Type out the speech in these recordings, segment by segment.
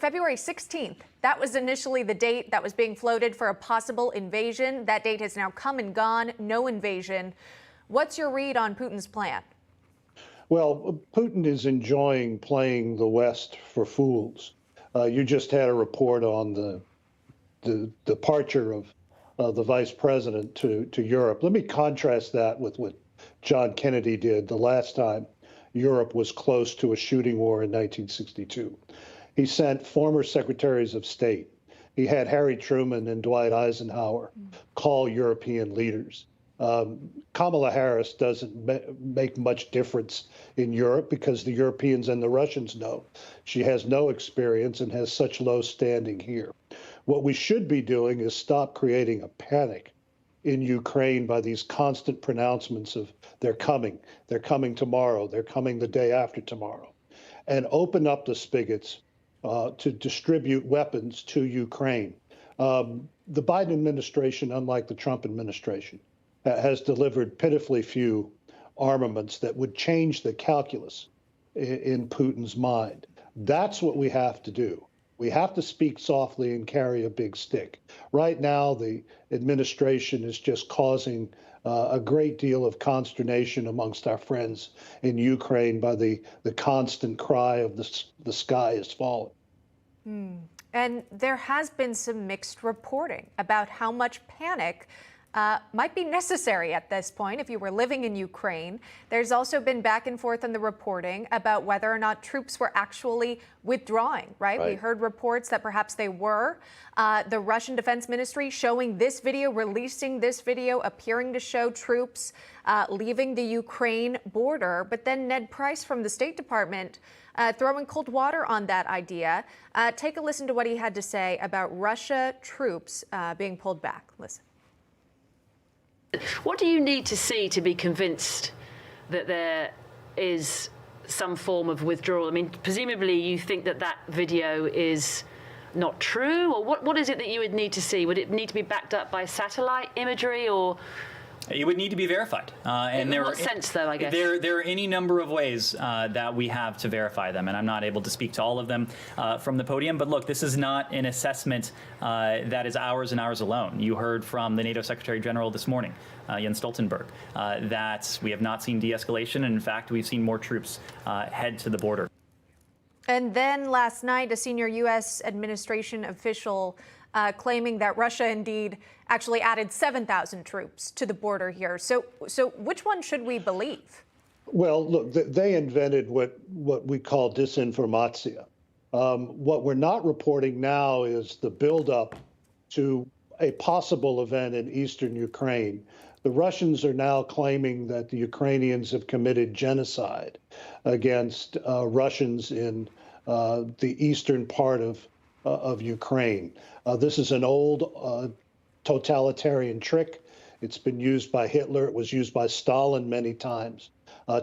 February 16th, that was initially the date that was being floated for a possible invasion. That date has now come and gone, no invasion. What's your read on Putin's plan? Well, Putin is enjoying playing the West for fools. You just had a report on the departure of the vice president to Europe. Let me contrast that with what John Kennedy did the last time Europe was close to a shooting war in 1962. He sent former secretaries of state. He had Harry Truman and Dwight Eisenhower call European leaders. Kamala Harris doesn't make much difference in Europe because the Europeans and the Russians know she has no experience and has such low standing here. What we should be doing is stop creating a panic in Ukraine by these constant pronouncements of they're coming tomorrow, they're coming the day after tomorrow, and open up the spigots to distribute weapons to Ukraine. The Biden administration, unlike the Trump administration, has delivered pitifully few armaments that would change the calculus in Putin's mind. That's what we have to do. We have to speak softly and carry a big stick. Right now, the administration is just causing a great deal of consternation amongst our friends in Ukraine by the constant cry of the sky is falling. And there has been some mixed reporting about how much panic might be necessary at this point if you were living in Ukraine. There's also been back and forth in the reporting about whether or not troops were actually withdrawing, right? We heard reports that perhaps they were. The Russian Defense Ministry showing this video, releasing this video, appearing to show troops leaving the Ukraine border. But then Ned Price from the State Department throwing cold water on that idea. Take a listen to what he had to say about Russia troops being pulled back. Listen. What do you need to see to be convinced that there is some form of withdrawal? I mean, presumably you think that that video is not true, or what is it that you would need to see? Would it need to be backed up by satellite imagery, or? It would need to be verified. And in what sense, though, I guess? There are any number of ways that we have to verify them, and I'm not able to speak to all of them from the podium. But look, this is not an assessment that is hours and hours alone. You heard from the NATO Secretary General this morning, Jens Stoltenberg, that we have not seen de-escalation, and in fact, we've seen more troops head to the border. And then last night, a senior U.S. administration official claiming that Russia indeed actually added 7,000 troops to the border here. So which one should we believe? Well, look, they invented what we call disinformatia. What we're not reporting now is the buildup to a possible event in eastern Ukraine. The Russians are now claiming that the Ukrainians have committed genocide against Russians in the eastern part of Ukraine. This is an old totalitarian trick. It's been used by Hitler. It was used by Stalin many times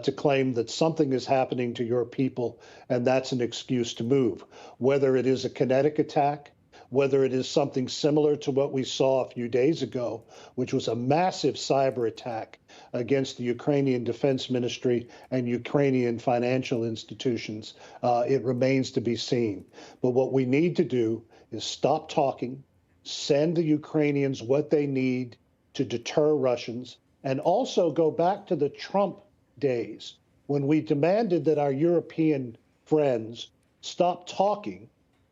to claim that something is happening to your people, and that's an excuse to move. Whether it is a kinetic attack, whether it is something similar to what we saw a few days ago, which was a massive cyber attack against the Ukrainian Defense Ministry and Ukrainian financial institutions, it remains to be seen. But what we need to do is stop talking, send the Ukrainians what they need to deter Russians, and also go back to the Trump days when we demanded that our European friends stop talking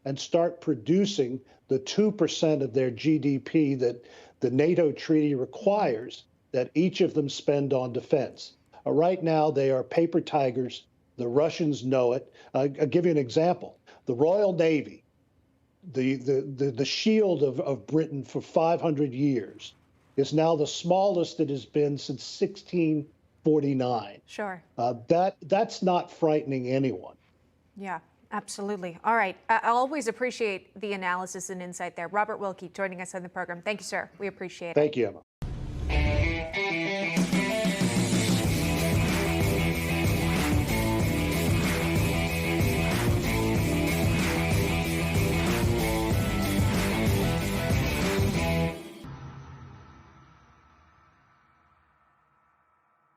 and start producing the 2% of their GDP that the NATO treaty requires that each of them spend on defense. Right now, they are paper tigers. The Russians know it. I'll give you an example. The Royal Navy, the shield of Britain for 500 years, is now the smallest it has been since 1649. Sure. That's not frightening anyone. Yeah. Absolutely. All right. I always appreciate the analysis and insight there. Robert Wilkie joining us on the program. Thank you, sir. We appreciate it. Thank you, Emma.